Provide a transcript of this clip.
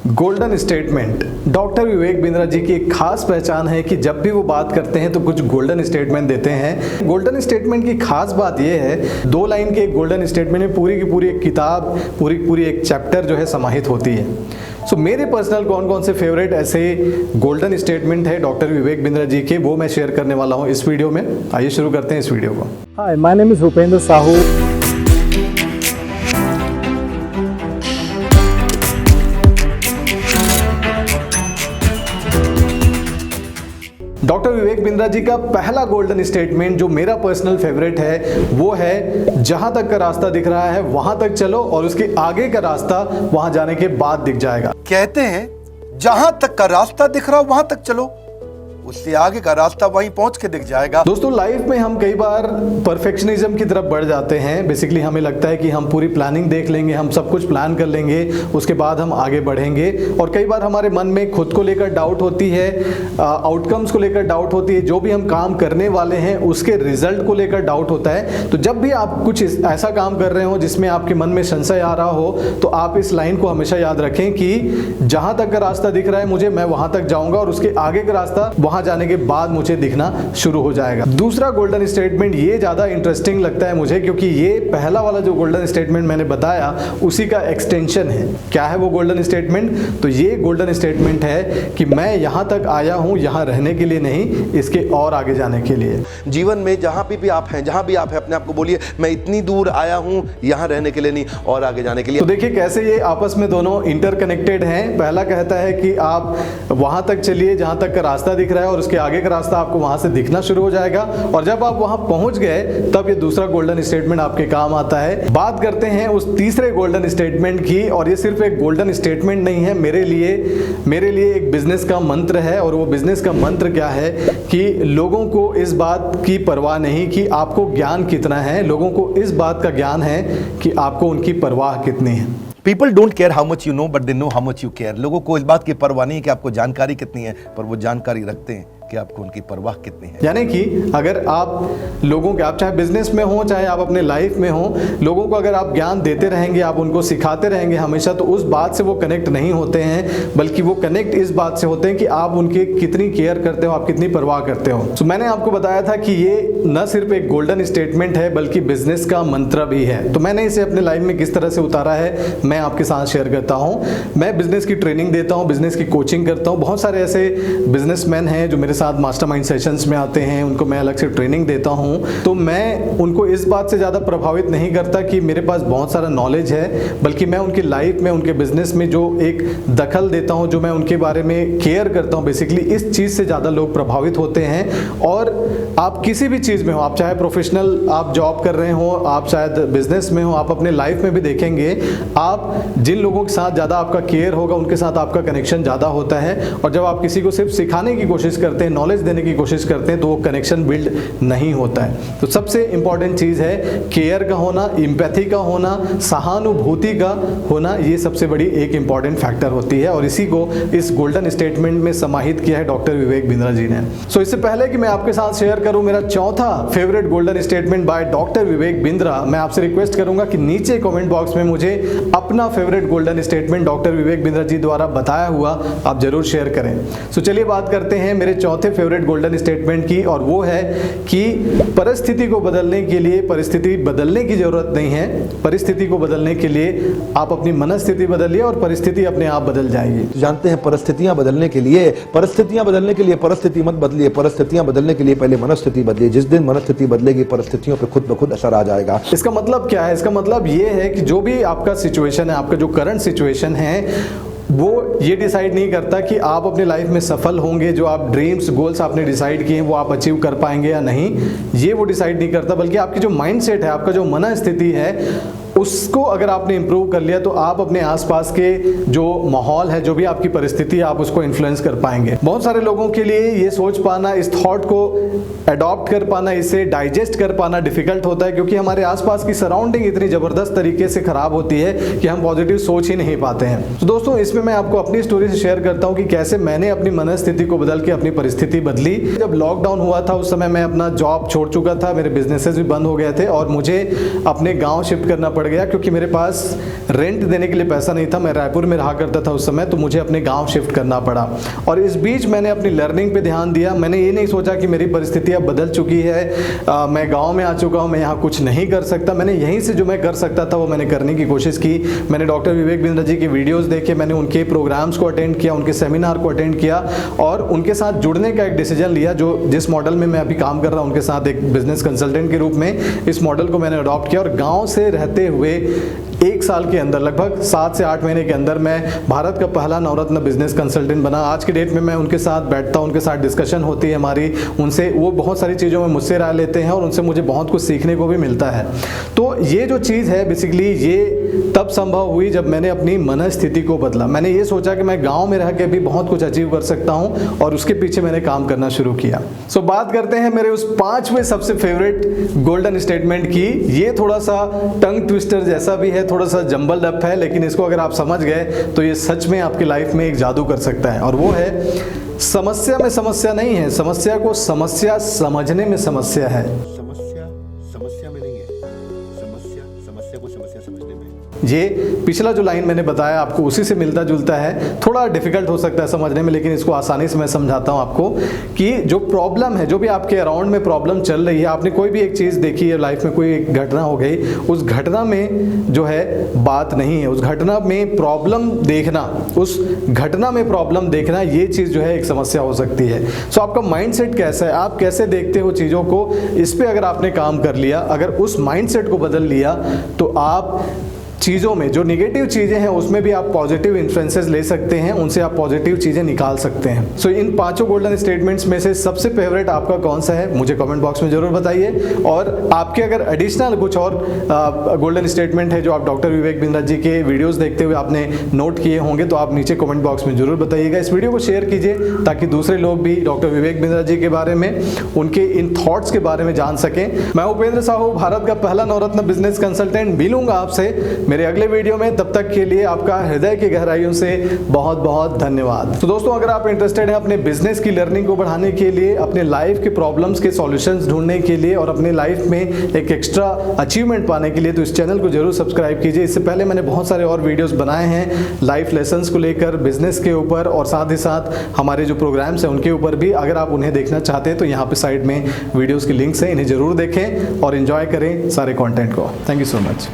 Golden statement. Doctor Vivek Bindra जी की एक खास पहचान है कि जब भी वो बात करते हैं तो कुछ गोल्डन स्टेटमेंट देते हैं। गोल्डन स्टेटमेंट की खास बात यह है, 2 लाइन के एक गोल्डन स्टेटमेंट में पूरी की पूरी एक किताब, पूरी एक चैप्टर जो है समाहित होती है। सो मेरे पर्सनल कौन कौन से फेवरेट ऐसे गोल्डन स्टेटमेंट है डॉक्टर विवेक बिंद्रा जी के, वो मैं शेयर करने वाला हूँ इस वीडियो में। आइए शुरू करते हैं इस वीडियो को। Hi, my name is Bhupendra Sahu. Doctor Vivek Bindra ji का पहला गोल्डन स्टेटमेंट जो मेरा पर्सनल फेवरेट है वो है, जहां तक का रास्ता दिख रहा है वहां तक चलो और उसके आगे का रास्ता वहां जाने के बाद दिख जाएगा। कहते हैं जहां तक का रास्ता दिख रहा वहां तक चलो, उससे आगे का रास्ता वहीं पहुंच के दिख जाएगा। दोस्तों, लाइफ में हम कई बार परफेक्शनिज्म की तरफ बढ़ जाते हैं। बेसिकली हमें लगता है कि हम पूरी प्लानिंग देख लेंगे, हम सब कुछ प्लान कर लेंगे, उसके बाद हम आगे बढ़ेंगे। और कई बार हमारे मन में खुद को लेकर डाउट होती है, आउटकम्स को लेकर डाउट होती है, जो भी हम काम करने वाले हैं उसके रिजल्ट को लेकर डाउट होता है। तो जब भी आप कुछ ऐसा काम कर रहे हो जिसमें आपके मन में संशय आ रहा हो, तो आप इस लाइन को हमेशा याद रखें कि जहां तक का रास्ता दिख रहा है मुझे, मैं वहां तक जाऊंगा और उसके आगे का रास्ता वहां जाने के बाद मुझे दिखना शुरू हो जाएगा। दूसरा गोल्डन स्टेटमेंट, ये ज्यादा इंटरेस्टिंग लगता है मुझे क्योंकि ये पहला वाला जो गोल्डन स्टेटमेंट मैंने बताया उसी का एक्सटेंशन है। क्या है वो गोल्डन स्टेटमेंट? तो ये गोल्डन स्टेटमेंट है कि मैं यहां तक आया हूं यहां रहने के लिए नहीं, इसके और आगे जाने के लिए। जीवन में जहां भी आप हैं, जहां भी आप हैं, अपने आप को बोलिए मैं इतनी दूर आया हूं यहां रहने के लिए नहीं, और आगे जाने के लिए। तो देखिए कैसे ये आपस में दोनों इंटरकनेक्टेड हैं। पहला कहता है कि आप वहां तक चलिए जहां तक का रास्ता दिख रहा है और उसके आगे का रास्ता आपको वहां से दिखना शुरू हो जाएगा, और जब आप वहां पहुंच गए तब ये दूसरा गोल्डन स्टेटमेंट आपके काम आता है। बात करते हैं उस तीसरे गोल्डन स्टेटमेंट की, और ये सिर्फ एक गोल्डन स्टेटमेंट नहीं है, मेरे लिए एक बिजनेस का मंत्र है। और वो बिजनेस का मंत्र क्या है कि लोगों को इस बात की परवाह नहीं कि आपको ज्ञान कितना है, लोगों को इस बात का ज्ञान है कि आपको उनकी परवाह कितनी है। People don't care how much you know but they know how much you care. लोगों को इस बात की परवाह नहीं है कि आपको जानकारी कितनी है, पर वो जानकारी रखते हैं कि आपको उनकी परवाह कितनी है। यानी कि अगर आप लोगों के, आप चाहे बिजनेस में हो चाहे आप अपने लाइफ में हो, लोगों को अगर आप ज्ञान देते रहेंगे, आप उनको सिखाते रहेंगे हमेशा, तो उस बात से वो कनेक्ट नहीं होते हैं, बल्कि वो कनेक्ट इस बात से होते हैं कि आप उनकी कितनी केयर करते हो, आप कितनी परवाह करते हो। तो मैंने आपको बताया था कि ये न सिर्फ एक गोल्डन स्टेटमेंट है बल्कि बिजनेस का मंत्र भी है। तो मैंने इसे अपने लाइफ में किस तरह से उतारा है मैं आपके साथ शेयर करता हूँ। मैं बिजनेस की ट्रेनिंग देता हूँ, बिजनेस की कोचिंग करता हूँ। बहुत सारे ऐसे बिजनेसमैन हैं जो मेरे साथ मास्टरमाइंड सेशंस में आते हैं, उनको मैं अलग से ट्रेनिंग देता हूं। तो मैं उनको इस बात से ज़्यादा प्रभावित नहीं करता कि मेरे पास बहुत सारा नॉलेज है, बल्कि मैं उनकी लाइफ में, उनके बिजनेस में जो एक दखल देता हूं, जो मैं उनके बारे में केयर करता हूं, बेसिकली इस चीज़ से ज़्यादा लोग प्रभावित होते हैं। और आप किसी भी चीज़ में हो, आप चाहे प्रोफेशनल आप जॉब कर रहे हो, आप शायद बिजनेस में हो, आप अपने लाइफ में भी देखेंगे, आप जिन लोगों के साथ ज़्यादा आपका केयर होगा उनके साथ आपका कनेक्शन ज़्यादा होता है। और जब आप किसी को सिर्फ सिखाने की कोशिश करते हैं, नॉलेज देने की कोशिश करते हैं, तो वो कनेक्शन बिल्ड नहीं होता है। तो सबसे इंपॉर्टेंट चीज है केयर का होना, एम्पैथी का होना, सहानुभूति का होना। ये सबसे बड़ी एक इंपॉर्टेंट फैक्टर होती है, और इसी को इस गोल्डन स्टेटमेंट में समाहित किया है डॉक्टर विवेक बिंद्रा जी ने। सो इससे पहले कि मैं आपके साथ शेयर करूं मेरा चौथा favourite golden statement by doctor Vivek Bindra, मैं आपसे रिक्वेस्ट करूंगा कि नीचे कमेंट बॉक्स में मुझे अपना favourite golden statement doctor Vivek Bindra जी द्वारा बताया हुआ आप जरूर शेयर करें। सो चलिए बात करते हैं मेरे चौथे फेवरेट गोल्डन स्टेटमेंट की, और वो है कि परिस्थिति को बदलने के लिए परिस्थिति बदलने की जरूरत नहीं है, परिस्थिति को बदलने के लिए आप अपनी मनस्थिति बदलिए और परिस्थिति अपने आप बदल जाएगी। जानते हैं परिस्थितियां बदलने के लिए परिस्थिति मत बदलिए, परिस्थितियां बदलने के लिए पहले मनस्थिति बदलिए। जिस दिन मनस्थिति बदलेगी परिस्थितियों पर खुद ब खुद असर आ जाएगा। इसका मतलब क्या है? इसका मतलब ये है कि जो भी आपका सिचुएशन है, आपका जो करंट सिचुएशन है, वो ये डिसाइड नहीं करता कि आप अपने लाइफ में सफल होंगे, जो आप ड्रीम्स गोल्स आपने डिसाइड किए हैं वो आप अचीव कर पाएंगे या नहीं, ये वो डिसाइड नहीं करता, बल्कि आपकी जो माइंडसेट है, आपका जो मनस्थिति है, उसको अगर आपने इंप्रूव कर लिया तो आप अपने आसपास के जो माहौल है, जो भी आपकी परिस्थिति है, आप उसको इन्फ्लुएंस कर पाएंगे। बहुत सारे लोगों के लिए ये सोच पाना, इस थॉट को अडॉप्ट कर पाना, इसे डाइजेस्ट कर पाना डिफिकल्ट होता है, क्योंकि हमारे आसपास की सराउंडिंग इतनी जबरदस्त तरीके से खराब होती है कि हम पॉजिटिव सोच ही नहीं पाते हैं। तो दोस्तों, इसमें मैं आपको अपनी स्टोरी से शेयर करता हूँ कि कैसे मैंने अपनी मनस्थिति को बदल के अपनी परिस्थिति बदली। जब लॉकडाउन हुआ था उस समय मैं अपना जॉब छोड़ चुका था, मेरे बिजनेसेस भी बंद हो गए थे और मुझे अपने गाँव शिफ्ट करना पड़ गया क्योंकि मेरे पास रेंट देने के लिए पैसा नहीं था। मैं रायपुर में रहा करता था उस समय, तो मुझे अपने गांव शिफ्ट करना पड़ा। और इस बीच मैंने अपनी लर्निंग पे ध्यान दिया। मैंने ये नहीं सोचा कि मेरी परिस्थिति अब बदल चुकी है, मैं गाँव में आ चुका हूँ, मैं यहाँ कुछ नहीं कर सकता। मैंने यहीं से जो मैं कर सकता था वो मैंने करने की कोशिश की। मैंने डॉक्टर विवेक बिंद्रा जी की वीडियोज़ देखे, मैंने उनके प्रोग्राम्स को अटेंड किया, उनके सेमिनार को अटेंड किया और उनके साथ जुड़ने का एक डिसीजन लिया। जो जिस मॉडल में मैं अभी काम कर रहा हूँ उनके साथ एक बिजनेस कंसल्टेंट के रूप में, इस मॉडल को मैंने अडॉप्ट किया और गांव से रहते हुए 1 साल के अंदर, लगभग 7 से 8 महीने के अंदर मैं भारत का पहला नवरत्न बिजनेस कंसल्टेंट बना। आज के डेट में मैं उनके साथ बैठता हूँ, उनके साथ डिस्कशन होती है हमारी, उनसे वो बहुत सारी चीज़ों में मुझसे राय लेते हैं और उनसे मुझे बहुत कुछ सीखने को भी मिलता है। तो ये जो चीज़ है बेसिकली ये तब संभव हुई जब मैंने अपनी मनस्थिति को बदला। मैंने ये सोचा कि मैं गाँव में रह के भी बहुत कुछ अचीव कर सकता हूँ और उसके पीछे मैंने काम करना शुरू किया। सो बात करते हैं मेरे उस 5वें सबसे फेवरेट गोल्डन स्टेटमेंट की। ये थोड़ा सा टंग ट्विस्टर जैसा भी है, थोड़ा सा जंबल्ड अप है, लेकिन इसको अगर आप समझ गए तो ये सच में आपकी लाइफ में एक जादू कर सकता है। और वो है, समस्या में समस्या नहीं है, समस्या को समस्या समझने में समस्या है। समस्या समस्या में नहीं है, समस्या समस्या को समस्या समझने में। ये पिछला जो लाइन मैंने बताया आपको उसी से मिलता जुलता है। थोड़ा डिफिकल्ट हो सकता है समझने में, लेकिन इसको आसानी से मैं समझाता हूँ आपको कि जो प्रॉब्लम है, जो भी आपके अराउंड में प्रॉब्लम चल रही है, आपने कोई भी एक चीज़ देखी है लाइफ में, कोई एक घटना हो गई, उस घटना में जो है बात नहीं है, उस घटना में प्रॉब्लम देखना, उस घटना में प्रॉब्लम देखना, ये चीज़ जो है एक समस्या हो सकती है। सो आपका माइंडसेट कैसा है, आप कैसे देखते हो चीज़ों को, इस पर अगर आपने काम कर लिया, अगर उस माइंडसेट को बदल लिया तो आप चीज़ों में जो निगेटिव चीज़ें हैं उसमें भी आप पॉजिटिव इन्फ्लुएंसेस ले सकते हैं, उनसे आप पॉजिटिव चीज़ें निकाल सकते हैं। सो इन 5 गोल्डन स्टेटमेंट्स में से सबसे फेवरेट आपका कौन सा है मुझे कमेंट बॉक्स में ज़रूर बताइए। और आपके अगर एडिशनल कुछ और गोल्डन स्टेटमेंट है जो आप डॉक्टर विवेक बिंद्रा जी के वीडियोज़ देखते हुए आपने नोट किए होंगे तो आप नीचे कमेंट बॉक्स में ज़रूर बताइएगा। इस वीडियो को शेयर कीजिए ताकि दूसरे लोग भी डॉक्टर विवेक बिंद्रा जी के बारे में, उनके इन थॉट्स के बारे में जान सकें। मैं उपेंद्र साहू, भारत का पहला नवरत्न बिजनेस कंसल्टेंट, मिलूंगा आपसे मेरे अगले वीडियो में। तब तक के लिए आपका हृदय की गहराइयों से बहुत बहुत धन्यवाद। तो दोस्तों, अगर आप इंटरेस्टेड हैं अपने बिजनेस की लर्निंग को बढ़ाने के लिए, अपने लाइफ के प्रॉब्लम्स के सॉल्यूशंस ढूंढने के लिए और अपने लाइफ में एक एक्स्ट्रा अचीवमेंट पाने के लिए, तो इस चैनल को जरूर सब्सक्राइब कीजिए। इससे पहले मैंने बहुत सारे और वीडियोस बनाए हैं लाइफ लेसन्स को लेकर, बिजनेस के ऊपर, और साथ ही साथ हमारे जो प्रोग्राम्स हैं उनके ऊपर भी। अगर आप उन्हें देखना चाहते हैं तो यहाँ पे साइड में वीडियोस की लिंक्स हैं, इन्हें जरूर देखें और एंजॉय करें सारे कंटेंट को। Thank you so much.